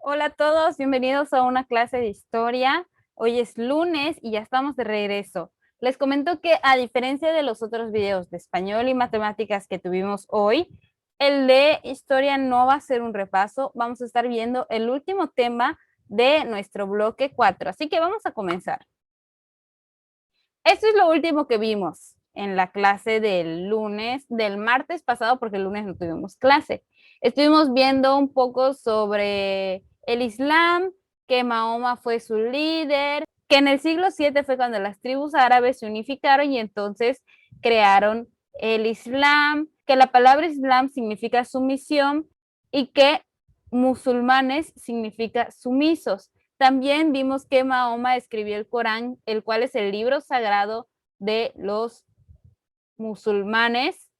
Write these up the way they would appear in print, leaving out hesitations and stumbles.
Hola a todos, bienvenidos a una clase de historia. Hoy es lunes y ya estamos de regreso. Les comento que a diferencia de los otros videos de español y matemáticas que tuvimos hoy, el de historia no va a ser un repaso. Vamos a estar viendo el último tema de nuestro bloque 4. Así que vamos a comenzar. Esto es lo último que vimos en la clase del martes pasado, porque el lunes no tuvimos clase. Estuvimos viendo un poco sobre el Islam, que Mahoma fue su líder, que en el siglo VII fue cuando las tribus árabes se unificaron y entonces crearon el Islam, que la palabra Islam significa sumisión y que musulmanes significa sumisos. También vimos que Mahoma escribió el Corán, el cual es el libro sagrado de los musulmanes.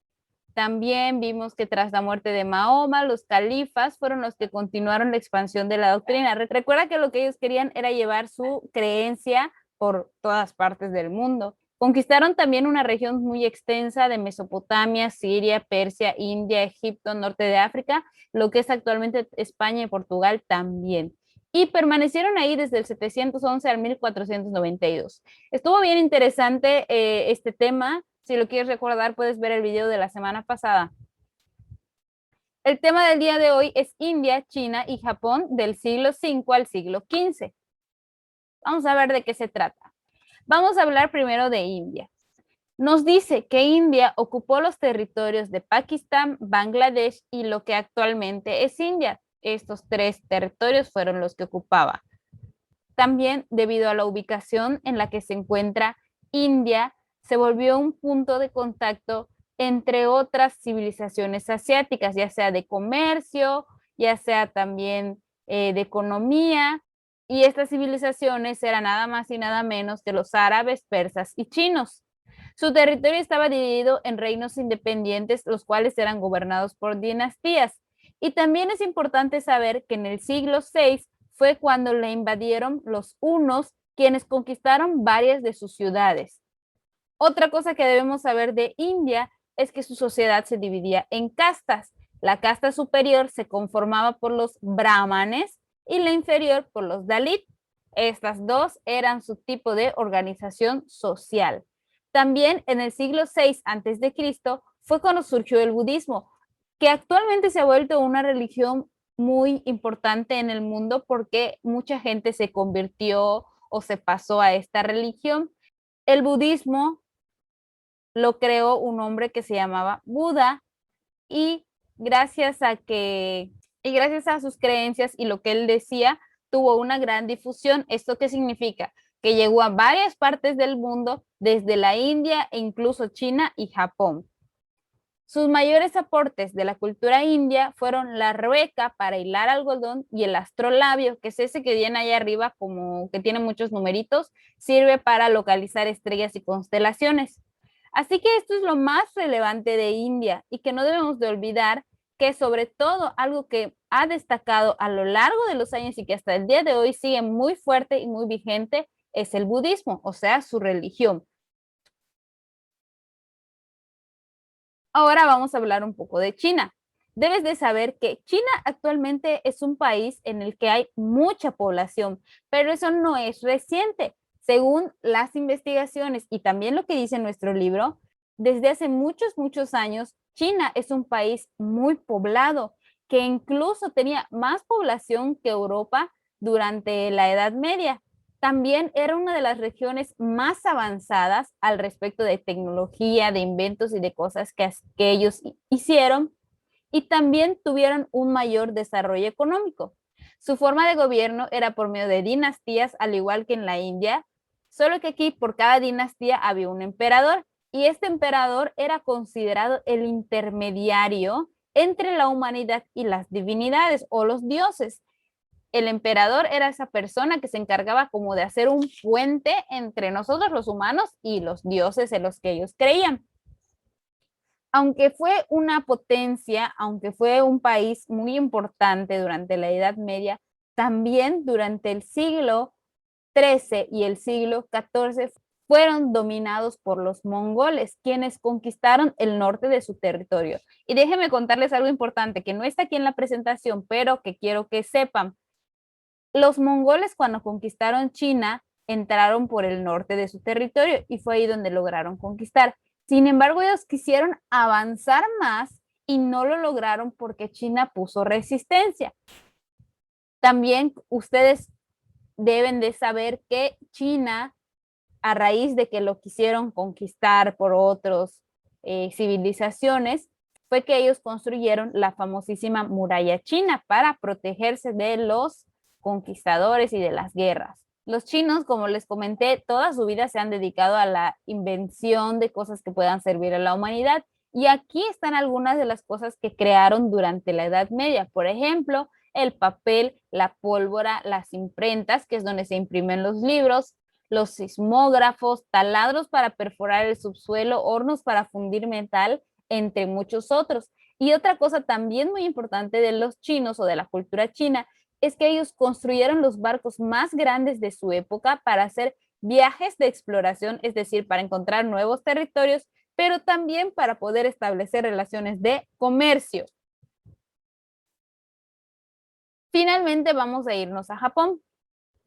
También vimos que tras la muerte de Mahoma, los califas fueron los que continuaron la expansión de la doctrina. Recuerda que lo que ellos querían era llevar su creencia por todas partes del mundo. Conquistaron también una región muy extensa de Mesopotamia, Siria, Persia, India, Egipto, norte de África, lo que es actualmente España y Portugal también. Y permanecieron ahí desde el 711 al 1492. Estuvo bien interesante este tema. Si lo quieres recordar, puedes ver el video de la semana pasada. El tema del día de hoy es India, China y Japón del siglo V al siglo XV. Vamos a ver de qué se trata. Vamos a hablar primero de India. Nos dice que India ocupó los territorios de Pakistán, Bangladesh y lo que actualmente es India. Estos tres territorios fueron los que ocupaba. También, debido a la ubicación en la que se encuentra India, se volvió un punto de contacto entre otras civilizaciones asiáticas, ya sea de comercio, ya sea también de economía, y estas civilizaciones eran nada más y nada menos que los árabes, persas y chinos. Su territorio estaba dividido en reinos independientes, los cuales eran gobernados por dinastías. Y también es importante saber que en el siglo VI fue cuando le invadieron los hunos, quienes conquistaron varias de sus ciudades. Otra cosa que debemos saber de India es que su sociedad se dividía en castas. La casta superior se conformaba por los brahmanes y la inferior por los dalit. Estas dos eran su tipo de organización social. También en el siglo VI a.C. fue cuando surgió el budismo, que actualmente se ha vuelto una religión muy importante en el mundo porque mucha gente se convirtió o se pasó a esta religión. El budismo lo creó un hombre que se llamaba Buda y gracias a que, y gracias a sus creencias y lo que él decía, tuvo una gran difusión. ¿Esto qué significa? Que llegó a varias partes del mundo, desde la India e incluso China y Japón. Sus mayores aportes de la cultura india fueron la rueca para hilar algodón y el astrolabio, que es ese que viene ahí arriba como que tiene muchos numeritos, sirve para localizar estrellas y constelaciones. Así que esto es lo más relevante de India y que no debemos de olvidar que sobre todo algo que ha destacado a lo largo de los años y que hasta el día de hoy sigue muy fuerte y muy vigente es el budismo, o sea, su religión. Ahora vamos a hablar un poco de China. Debes de saber que China actualmente es un país en el que hay mucha población, pero eso no es reciente. Según las investigaciones y también lo que dice nuestro libro, desde hace muchos, muchos años, China es un país muy poblado, que incluso tenía más población que Europa durante la Edad Media. También era una de las regiones más avanzadas al respecto de tecnología, de inventos y de cosas que ellos hicieron, y también tuvieron un mayor desarrollo económico. Su forma de gobierno era por medio de dinastías, al igual que en la India, solo que aquí por cada dinastía había un emperador y este emperador era considerado el intermediario entre la humanidad y las divinidades o los dioses. El emperador era esa persona que se encargaba como de hacer un puente entre nosotros los humanos y los dioses en los que ellos creían. Aunque fue una potencia, aunque fue un país muy importante durante la Edad Media, también durante el siglo XIII y el siglo XIV fueron dominados por los mongoles, quienes conquistaron el norte de su territorio. Y déjenme contarles algo importante que no está aquí en la presentación, pero que quiero que sepan. Los mongoles, cuando conquistaron China, entraron por el norte de su territorio y fue ahí donde lograron conquistar. Sin embargo, ellos quisieron avanzar más y no lo lograron porque China puso resistencia. También ustedes deben de saber que China, a raíz de que lo quisieron conquistar por otras civilizaciones, fue que ellos construyeron la famosísima muralla china para protegerse de los conquistadores y de las guerras. Los chinos, como les comenté, toda su vida se han dedicado a la invención de cosas que puedan servir a la humanidad. Y aquí están algunas de las cosas que crearon durante la Edad Media. Por ejemplo, el papel, la pólvora, las imprentas, que es donde se imprimen los libros, los sismógrafos, taladros para perforar el subsuelo, hornos para fundir metal, entre muchos otros. Y otra cosa también muy importante de los chinos o de la cultura china es que ellos construyeron los barcos más grandes de su época para hacer viajes de exploración, es decir, para encontrar nuevos territorios, pero también para poder establecer relaciones de comercio. Finalmente vamos a irnos a Japón.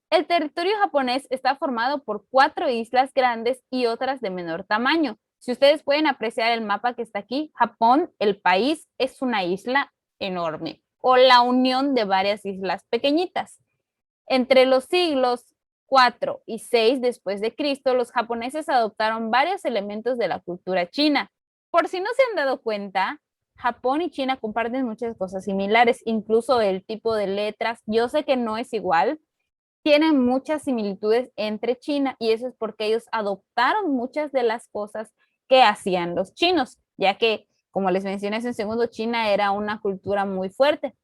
El territorio japonés está formado por 4 islas grandes y otras de menor tamaño. Si ustedes pueden apreciar el mapa que está aquí, Japón, el país, es una isla enorme o la unión de varias islas pequeñitas. Entre los siglos 4 y 6 después de Cristo, los japoneses adoptaron varios elementos de la cultura china. Por si no se han dado cuenta, Japón y China comparten muchas cosas similares, incluso el tipo de letras. Yo sé que no es igual, tienen muchas similitudes entre China y eso es porque ellos adoptaron muchas de las cosas que hacían los chinos, ya que, como les mencioné hace un segundo, China era una cultura muy fuerte.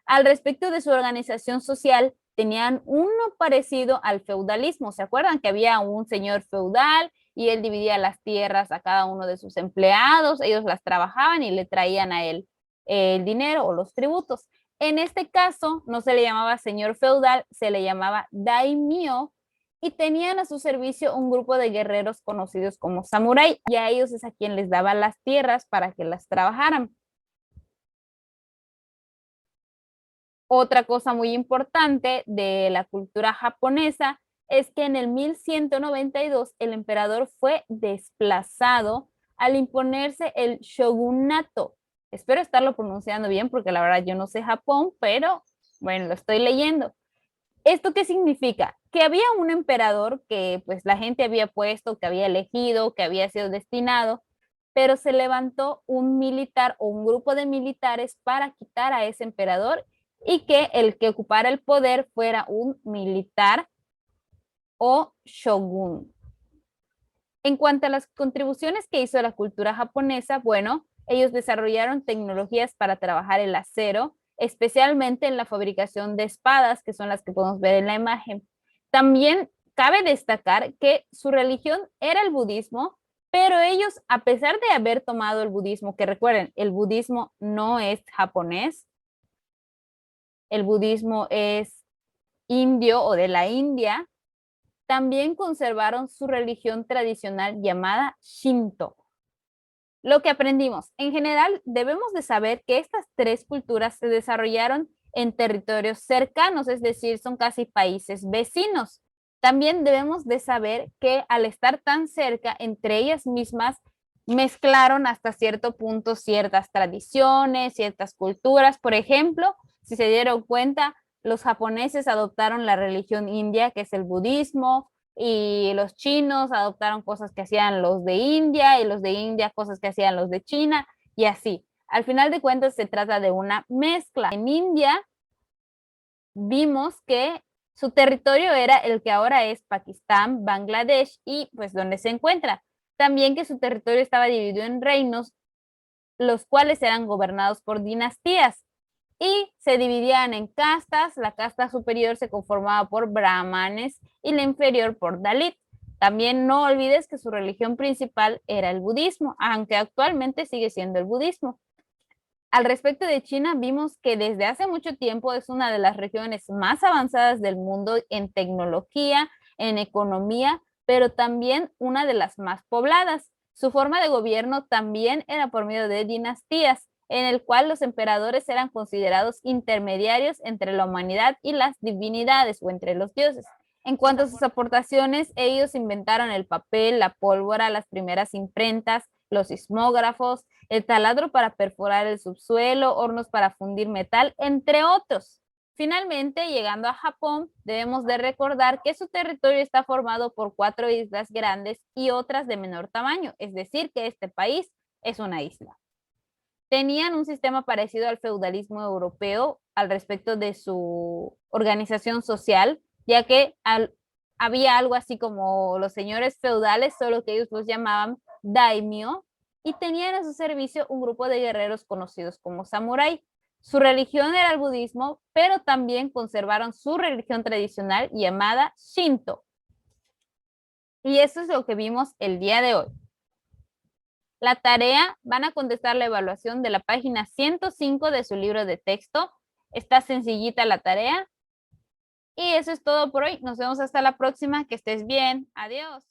Al respecto de su organización social, tenían uno parecido al feudalismo. ¿Se acuerdan que había un señor feudal y él dividía las tierras a cada uno de sus empleados? Ellos las trabajaban y le traían a él el dinero o los tributos. En este caso, no se le llamaba señor feudal, se le llamaba daimyo y tenían a su servicio un grupo de guerreros conocidos como samurái y a ellos es a quien les daba las tierras para que las trabajaran. Otra cosa muy importante de la cultura japonesa es que en el 1192 el emperador fue desplazado al imponerse el shogunato. Espero estarlo pronunciando bien porque la verdad yo no sé Japón, pero bueno, lo estoy leyendo. ¿Esto qué significa? Que había un emperador que pues la gente había puesto, que había elegido, que había sido destinado, pero se levantó un militar o un grupo de militares para quitar a ese emperador y que el que ocupara el poder fuera un militar o shogun. En cuanto a las contribuciones que hizo la cultura japonesa, bueno, ellos desarrollaron tecnologías para trabajar el acero, especialmente en la fabricación de espadas, que son las que podemos ver en la imagen. También cabe destacar que su religión era el budismo, pero ellos, a pesar de haber tomado el budismo, que recuerden, el budismo no es japonés, el budismo es indio o de la India, también conservaron su religión tradicional llamada Shinto. Lo que aprendimos, en general, debemos de saber que estas 3 culturas se desarrollaron en territorios cercanos, es decir, son casi países vecinos. También debemos de saber que al estar tan cerca, entre ellas mismas, mezclaron hasta cierto punto ciertas tradiciones, ciertas culturas. Por ejemplo, si se dieron cuenta, los japoneses adoptaron la religión india, que es el budismo, y los chinos adoptaron cosas que hacían los de India y los de India cosas que hacían los de China y así. Al final de cuentas se trata de una mezcla. En India vimos que su territorio era el que ahora es Pakistán, Bangladesh y pues donde se encuentra. También que su territorio estaba dividido en reinos, los cuales eran gobernados por dinastías y se dividían en castas. La casta superior se conformaba por brahmanes y la inferior por dalit. También no olvides que su religión principal era el budismo, aunque actualmente sigue siendo el budismo. Al respecto de China, vimos que desde hace mucho tiempo es una de las regiones más avanzadas del mundo en tecnología, en economía, pero también una de las más pobladas. Su forma de gobierno también era por medio de dinastías. en el cual los emperadores eran considerados intermediarios entre la humanidad y las divinidades o entre los dioses. En cuanto a sus aportaciones, ellos inventaron el papel, la pólvora, las primeras imprentas, los sismógrafos, el taladro para perforar el subsuelo, hornos para fundir metal, entre otros. Finalmente, llegando a Japón, debemos de recordar que su territorio está formado por 4 islas grandes y otras de menor tamaño, es decir, que este país es una isla. Tenían un sistema parecido al feudalismo europeo al respecto de su organización social, ya que había algo así como los señores feudales, solo que ellos los llamaban daimyo, y tenían a su servicio un grupo de guerreros conocidos como samurái. Su religión era el budismo, pero también conservaron su religión tradicional llamada Shinto. Y eso es lo que vimos el día de hoy. La tarea, van a contestar la evaluación de la página 105 de su libro de texto. Está sencillita la tarea. Y eso es todo por hoy. Nos vemos hasta la próxima. Que estés bien. Adiós.